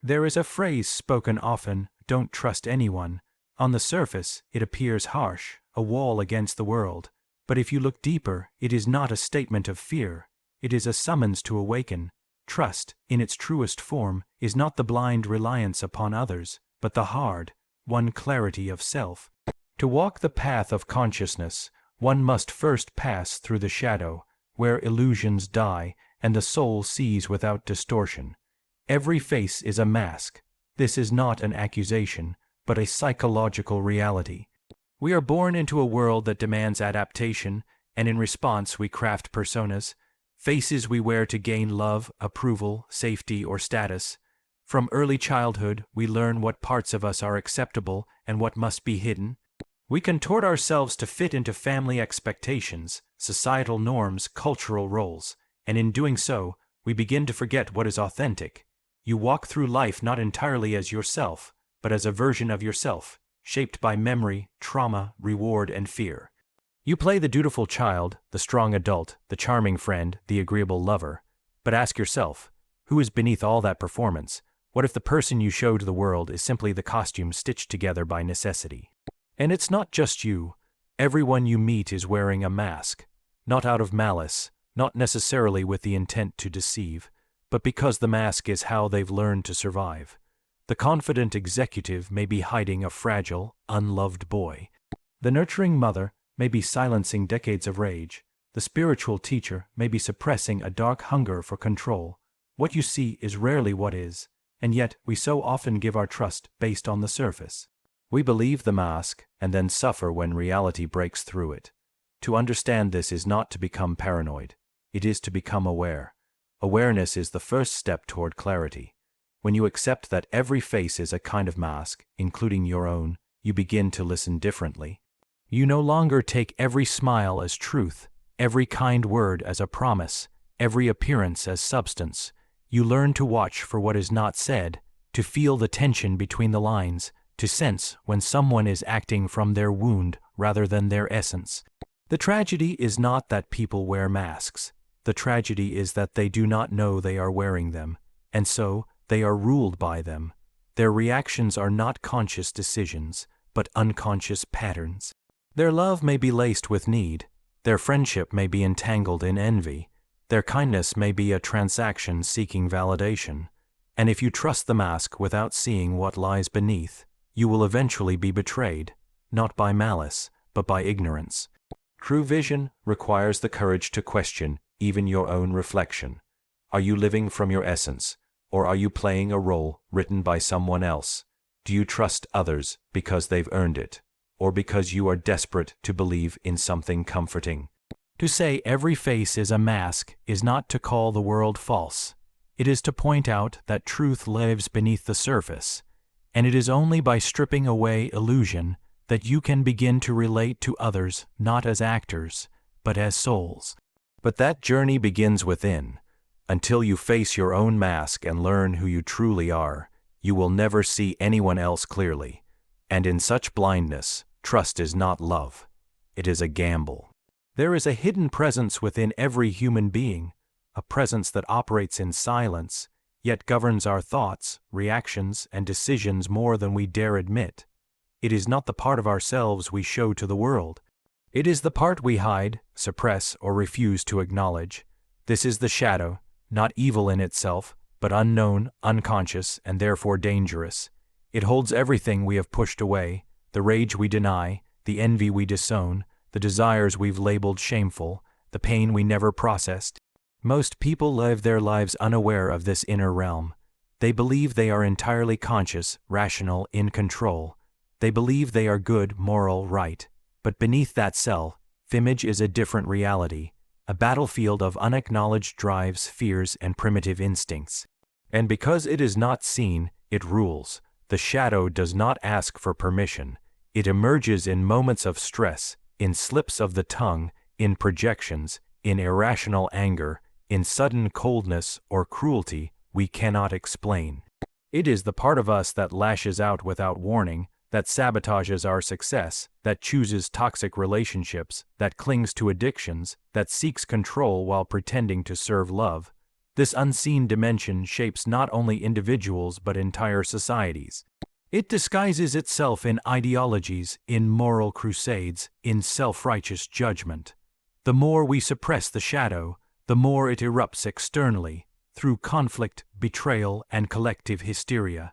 There is a phrase spoken often, "Don't trust anyone." On the surface, it appears harsh, a wall against the world. But if you look deeper, it is not a statement of fear. It is a summons to awaken. Trust, in its truest form, is not the blind reliance upon others, but the hard-won clarity of self. To walk the path of consciousness, one must first pass through the shadow, where illusions die and the soul sees without distortion. Every face is a mask. This is not an accusation, but a psychological reality. We are born into a world that demands adaptation, and in response we craft personas, faces we wear to gain love, approval, safety, or status. From early childhood, we learn what parts of us are acceptable and what must be hidden. We contort ourselves to fit into family expectations, societal norms, cultural roles, and in doing so, we begin to forget what is authentic. You walk through life not entirely as yourself, but as a version of yourself, shaped by memory, trauma, reward, and fear. You play the dutiful child, the strong adult, the charming friend, the agreeable lover. But ask yourself, who is beneath all that performance? What if the person you show to the world is simply the costume stitched together by necessity? And it's not just you. Everyone you meet is wearing a mask, not out of malice, not necessarily with the intent to deceive, but because the mask is how they've learned to survive. The confident executive may be hiding a fragile, unloved boy. The nurturing mother may be silencing decades of rage. The spiritual teacher may be suppressing a dark hunger for control. What you see is rarely what is, and yet we so often give our trust based on the surface. We believe the mask and then suffer when reality breaks through it. To understand this is not to become paranoid. It is to become aware. Awareness is the first step toward clarity. When you accept that every face is a kind of mask, including your own, you begin to listen differently. You no longer take every smile as truth, every kind word as a promise, every appearance as substance. You learn to watch for what is not said, to feel the tension between the lines, to sense when someone is acting from their wound rather than their essence. The tragedy is not that people wear masks. The tragedy is that they do not know they are wearing them, and so they are ruled by them. Their reactions are not conscious decisions, but unconscious patterns. Their love may be laced with need. Their friendship may be entangled in envy. Their kindness may be a transaction seeking validation. And if you trust the mask without seeing what lies beneath, you will eventually be betrayed, not by malice, but by ignorance. True vision requires the courage to question even your own reflection. Are you living from your essence, or are you playing a role written by someone else? Do you trust others because they've earned it, or because you are desperate to believe in something comforting? To say every face is a mask is not to call the world false. It is to point out that truth lives beneath the surface, and it is only by stripping away illusion that you can begin to relate to others not as actors, but as souls. But that journey begins within. Until you face your own mask and learn who you truly are, you will never see anyone else clearly. And in such blindness, trust is not love. It is a gamble. There is a hidden presence within every human being, a presence that operates in silence, yet governs our thoughts, reactions, and decisions more than we dare admit. It is not the part of ourselves we show to the world. It is the part we hide, suppress, or refuse to acknowledge. This is the shadow, not evil in itself, but unknown, unconscious, and therefore dangerous. It holds everything we have pushed away, the rage we deny, the envy we disown, the desires we've labeled shameful, the pain we never processed. Most people live their lives unaware of this inner realm. They believe they are entirely conscious, rational, in control. They believe they are good, moral, right. But beneath that self-image is a different reality, a battlefield of unacknowledged drives, fears, and primitive instincts. And because it is not seen, it rules. The shadow does not ask for permission. It emerges in moments of stress, in slips of the tongue, in projections, in irrational anger, in sudden coldness or cruelty we cannot explain. It is the part of us that lashes out without warning, that sabotages our success, that chooses toxic relationships, that clings to addictions, that seeks control while pretending to serve love. This unseen dimension shapes not only individuals but entire societies. It disguises itself in ideologies, in moral crusades, in self-righteous judgment. The more we suppress the shadow, the more it erupts externally, through conflict, betrayal, and collective hysteria.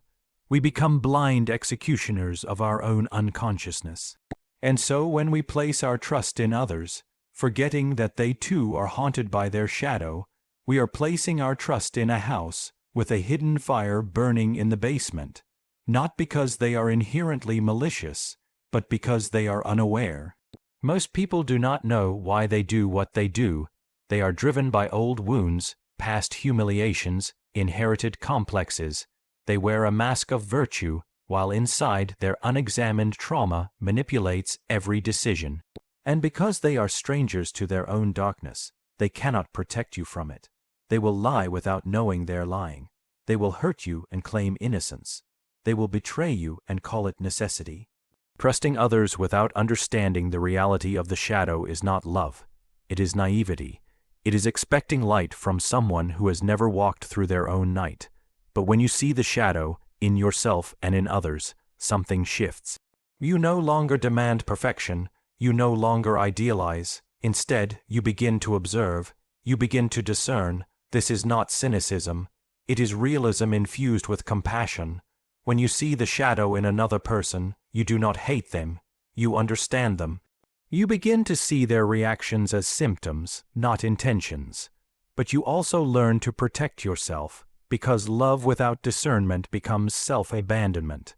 We become blind executioners of our own unconsciousness. And so when we place our trust in others, forgetting that they too are haunted by their shadow, we are placing our trust in a house with a hidden fire burning in the basement, not because they are inherently malicious, but because they are unaware. Most people do not know why they do what they do. They are driven by old wounds, past humiliations, inherited complexes. They wear a mask of virtue, while inside their unexamined trauma manipulates every decision. And because they are strangers to their own darkness, they cannot protect you from it. They will lie without knowing they're lying. They will hurt you and claim innocence. They will betray you and call it necessity. Trusting others without understanding the reality of the shadow is not love. It is naivety. It is expecting light from someone who has never walked through their own night. But when you see the shadow, in yourself and in others, something shifts. You no longer demand perfection. You no longer idealize. Instead, you begin to observe. You begin to discern. This is not cynicism. It is realism infused with compassion. When you see the shadow in another person, you do not hate them. You understand them. You begin to see their reactions as symptoms, not intentions. But you also learn to protect yourself, because love without discernment becomes self-abandonment.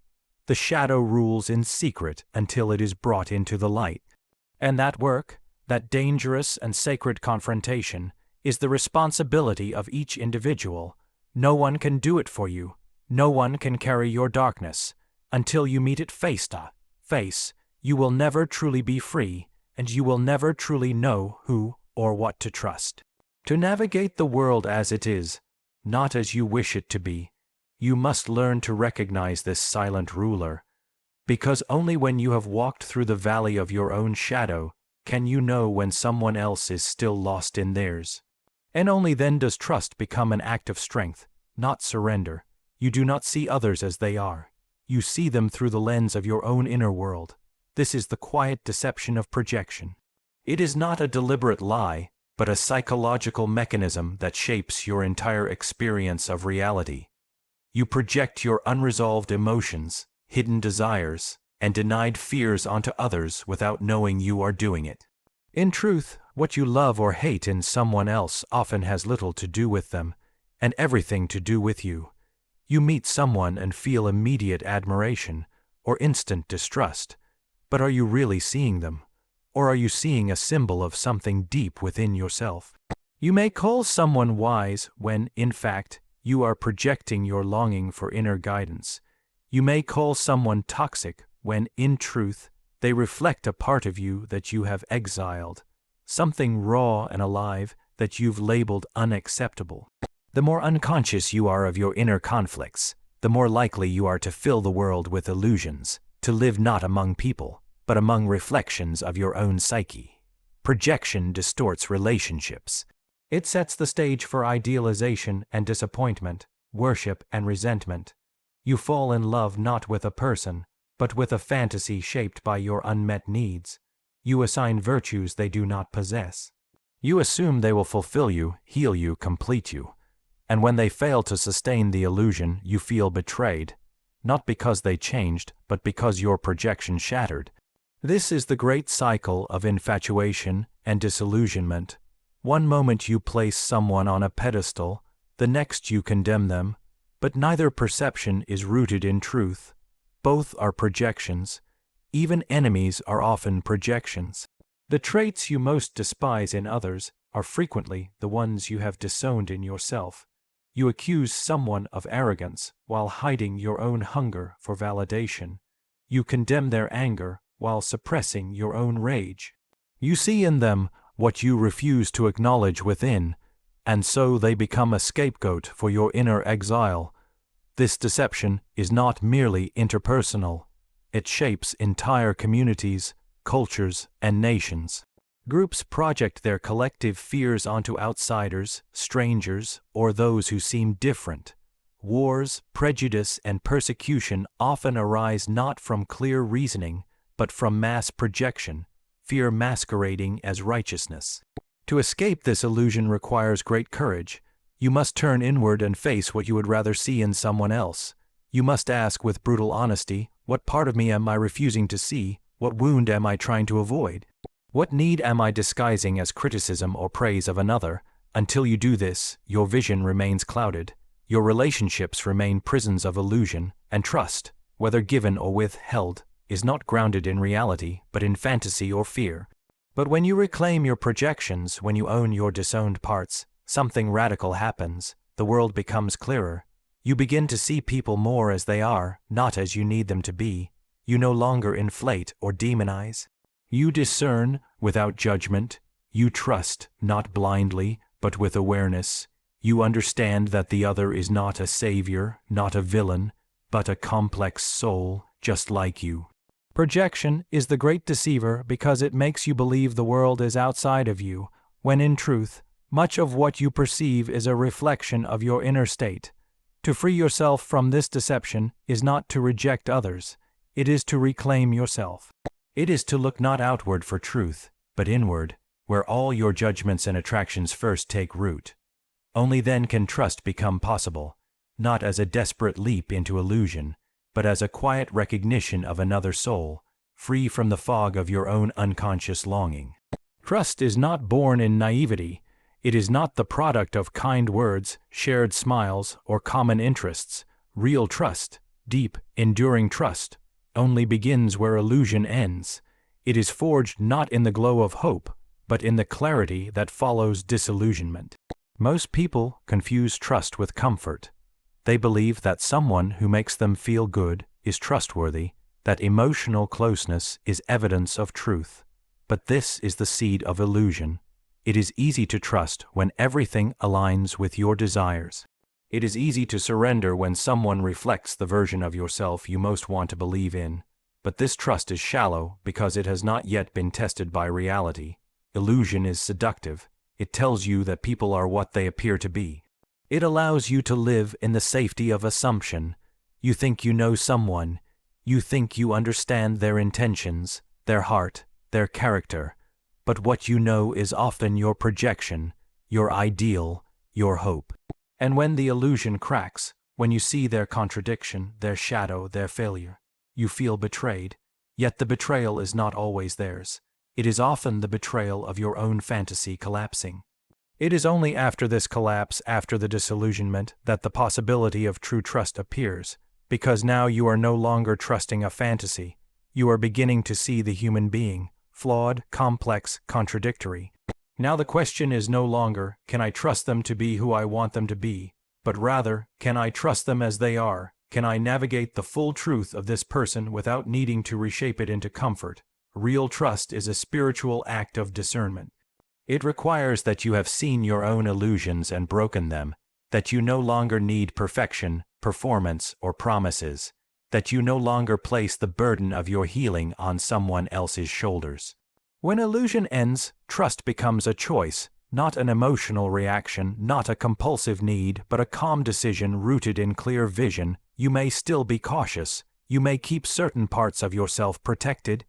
The shadow rules in secret until it is brought into the light. And that work, that dangerous and sacred confrontation, is the responsibility of each individual. No one can do it for you. No one can carry your darkness. Until you meet it face to face, you will never truly be free, and you will never truly know who or what to trust. To navigate the world as it is, not as you wish it to be, you must learn to recognize this silent ruler, because only when you have walked through the valley of your own shadow can you know when someone else is still lost in theirs. And only then does trust become an act of strength, not surrender. You do not see others as they are. You see them through the lens of your own inner world. This is the quiet deception of projection. It is not a deliberate lie, but a psychological mechanism that shapes your entire experience of reality. You project your unresolved emotions, hidden desires, and denied fears onto others without knowing you are doing it. In truth, what you love or hate in someone else often has little to do with them, and everything to do with you. You meet someone and feel immediate admiration or instant distrust, but are you really seeing them? Or are you seeing a symbol of something deep within yourself? You may call someone wise when, in fact, you are projecting your longing for inner guidance. You may call someone toxic when, in truth, they reflect a part of you that you have exiled, something raw and alive that you've labeled unacceptable. The more unconscious you are of your inner conflicts, the more likely you are to fill the world with illusions, to live not among people, but among reflections of your own psyche. Projection distorts relationships. It sets the stage for idealization and disappointment, worship and resentment. You fall in love not with a person, but with a fantasy shaped by your unmet needs. You assign virtues they do not possess. You assume they will fulfill you, heal you, complete you. And when they fail to sustain the illusion, you feel betrayed, not because they changed, but because your projection shattered. This is the great cycle of infatuation and disillusionment. One moment you place someone on a pedestal, the next you condemn them, but neither perception is rooted in truth. Both are projections. Even enemies are often projections. The traits you most despise in others are frequently the ones you have disowned in yourself. You accuse someone of arrogance while hiding your own hunger for validation. You condemn their anger while suppressing your own rage. You see in them what you refuse to acknowledge within, and so they become a scapegoat for your inner exile. This deception is not merely interpersonal. It shapes entire communities, cultures, and nations. Groups project their collective fears onto outsiders, strangers, or those who seem different. Wars, prejudice, and persecution often arise not from clear reasoning, but from mass projection, fear masquerading as righteousness. To escape this illusion requires great courage. You must turn inward and face what you would rather see in someone else. You must ask with brutal honesty, what part of me am I refusing to see? What wound am I trying to avoid? What need am I disguising as criticism or praise of another? Until you do this, your vision remains clouded. Your relationships remain prisons of illusion, and trust, whether given or withheld, is not grounded in reality, but in fantasy or fear. But when you reclaim your projections, when you own your disowned parts, something radical happens. The world becomes clearer. You begin to see people more as they are, not as you need them to be. You no longer inflate or demonize. You discern without judgment. You trust, not blindly, but with awareness. You understand that the other is not a savior, not a villain, but a complex soul, just like you. Projection is the great deceiver because it makes you believe the world is outside of you, when in truth, much of what you perceive is a reflection of your inner state. To free yourself from this deception is not to reject others, it is to reclaim yourself. It is to look not outward for truth, but inward, where all your judgments and attractions first take root. Only then can trust become possible, not as a desperate leap into illusion, but as a quiet recognition of another soul, free from the fog of your own unconscious longing. Trust is not born in naivety. It is not the product of kind words, shared smiles, or common interests. Real trust, deep, enduring trust, only begins where illusion ends. It is forged not in the glow of hope, but in the clarity that follows disillusionment. Most people confuse trust with comfort. They believe that someone who makes them feel good is trustworthy, that emotional closeness is evidence of truth. But this is the seed of illusion. It is easy to trust when everything aligns with your desires. It is easy to surrender when someone reflects the version of yourself you most want to believe in. But this trust is shallow because it has not yet been tested by reality. Illusion is seductive. It tells you that people are what they appear to be. It allows you to live in the safety of assumption. You think you know someone. You think you understand their intentions, their heart, their character. But what you know is often your projection, your ideal, your hope. And when the illusion cracks, when you see their contradiction, their shadow, their failure, you feel betrayed. Yet the betrayal is not always theirs. It is often the betrayal of your own fantasy collapsing. It is only after this collapse, after the disillusionment, that the possibility of true trust appears, because now you are no longer trusting a fantasy. You are beginning to see the human being, flawed, complex, contradictory. Now the question is no longer, can I trust them to be who I want them to be, but rather, can I trust them as they are? Can I navigate the full truth of this person without needing to reshape it into comfort? Real trust is a spiritual act of discernment. It requires that you have seen your own illusions and broken them, that you no longer need perfection, performance, or promises, that you no longer place the burden of your healing on someone else's shoulders. When illusion ends, trust becomes a choice, not an emotional reaction, not a compulsive need, but a calm decision rooted in clear vision. You may still be cautious, you may keep certain parts of yourself protected,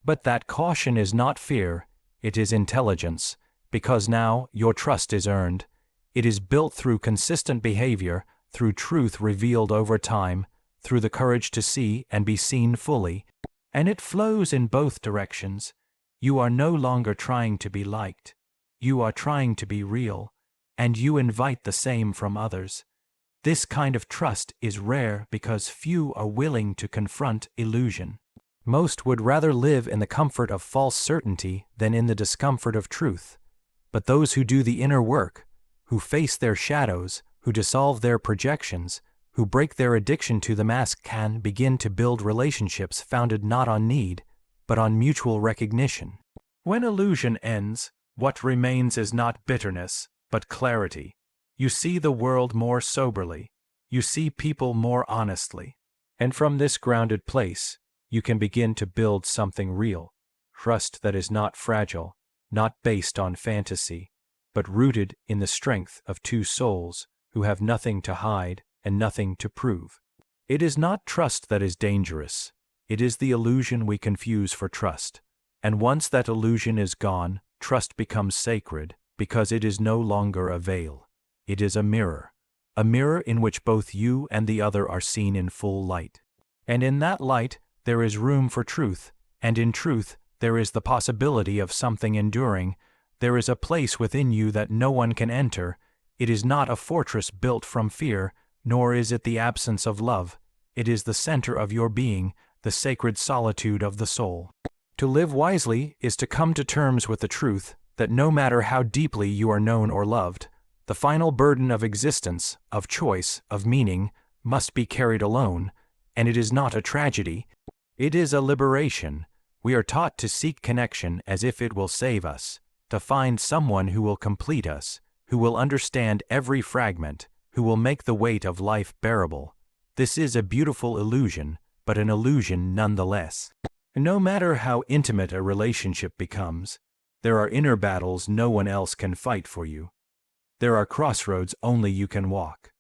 but that caution is not fear, it is intelligence, because now your trust is earned. It is built through consistent behavior, through truth revealed over time, through the courage to see and be seen fully, and it flows in both directions. You are no longer trying to be liked. You are trying to be real, and you invite the same from others. This kind of trust is rare because few are willing to confront illusion. Most would rather live in the comfort of false certainty than in the discomfort of truth. But those who do the inner work, who face their shadows, who dissolve their projections, who break their addiction to the mask can begin to build relationships founded not on need, but on mutual recognition. When illusion ends, what remains is not bitterness, but clarity. You see the world more soberly. You see people more honestly. And from this grounded place, you can begin to build something real, trust that is not fragile, not based on fantasy, but rooted in the strength of two souls who have nothing to hide and nothing to prove. It is not trust that is dangerous. It is the illusion we confuse for trust. And once that illusion is gone, trust becomes sacred because it is no longer a veil. It is a mirror in which both you and the other are seen in full light. And in that light, there is room for truth, and in truth, there is the possibility of something enduring. There is a place within you that no one can enter. It is not a fortress built from fear, nor is it the absence of love. It is the center of your being, the sacred solitude of the soul. To live wisely is to come to terms with the truth that no matter how deeply you are known or loved, the final burden of existence, of choice, of meaning, must be carried alone, and it is not a tragedy. It is a liberation. We are taught to seek connection as if it will save us, to find someone who will complete us, who will understand every fragment, who will make the weight of life bearable. This is a beautiful illusion, but an illusion nonetheless. No matter how intimate a relationship becomes, there are inner battles no one else can fight for you. There are crossroads only you can walk.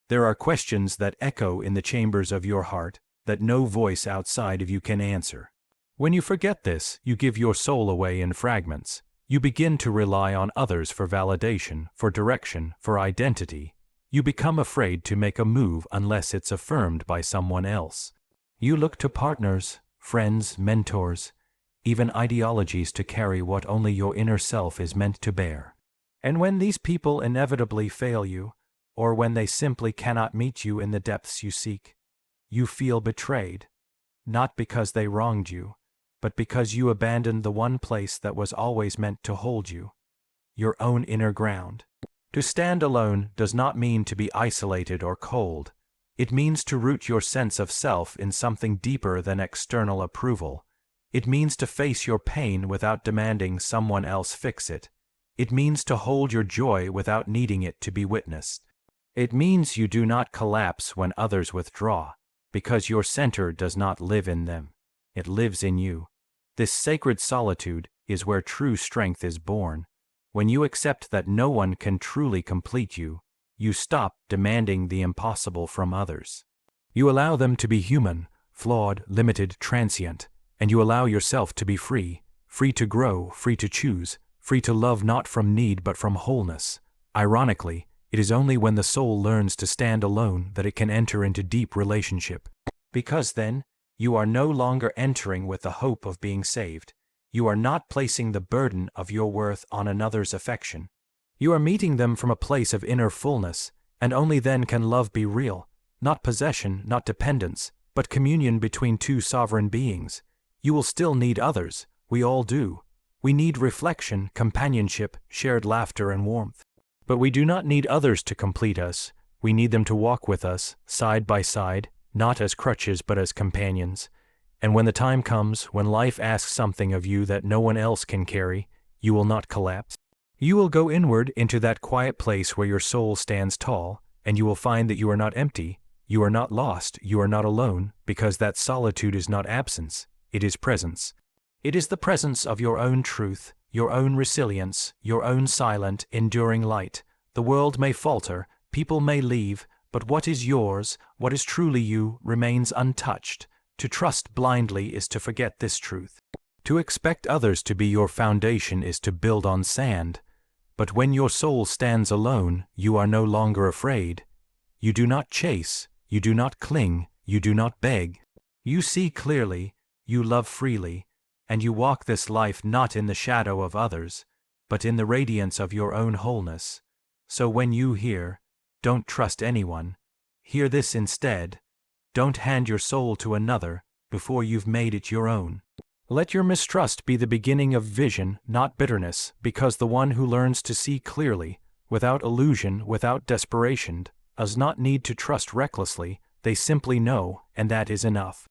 There are questions that echo in the chambers of your heart that no voice outside of you can answer. When you forget this, you give your soul away in fragments. You begin to rely on others for validation, for direction, for identity. You become afraid to make a move unless it's affirmed by someone else. You look to partners, friends, mentors, even ideologies to carry what only your inner self is meant to bear. And when these people inevitably fail you, or when they simply cannot meet you in the depths you seek, you feel betrayed, not because they wronged you, but because you abandoned the one place that was always meant to hold you, your own inner ground. To stand alone does not mean to be isolated or cold. It means to root your sense of self in something deeper than external approval. It means to face your pain without demanding someone else fix it. It means to hold your joy without needing it to be witnessed. It means you do not collapse when others withdraw, because your center does not live in them. It lives in you. This sacred solitude is where true strength is born. When you accept that no one can truly complete you, you stop demanding the impossible from others. You allow them to be human, flawed, limited, transient, and you allow yourself to be free, free to grow, free to choose, free to love not from need but from wholeness. Ironically, it is only when the soul learns to stand alone that it can enter into deep relationship. Because then, you are no longer entering with the hope of being saved. You are not placing the burden of your worth on another's affection. You are meeting them from a place of inner fullness, and only then can love be real, not possession, not dependence, but communion between two sovereign beings. You will still need others. We all do. We need reflection, companionship, shared laughter and warmth. But we do not need others to complete us. We need them to walk with us, side by side, not as crutches but as companions. And when the time comes, when life asks something of you that no one else can carry, you will not collapse. You will go inward into that quiet place where your soul stands tall, and you will find that you are not empty, you are not lost, you are not alone, because that solitude is not absence, it is presence. It is the presence of your own truth, your own resilience, your own silent, enduring light. The world may falter, people may leave, but what is yours, what is truly you, remains untouched. To trust blindly is to forget this truth. To expect others to be your foundation is to build on sand. But when your soul stands alone, you are no longer afraid. You do not chase, you do not cling, you do not beg. You see clearly, you love freely, and you walk this life not in the shadow of others, but in the radiance of your own wholeness. So when you hear, "Don't trust anyone," hear this instead: don't hand your soul to another before you've made it your own. Let your mistrust be the beginning of vision, not bitterness, because the one who learns to see clearly, without illusion, without desperation, does not need to trust recklessly. They simply know, and that is enough.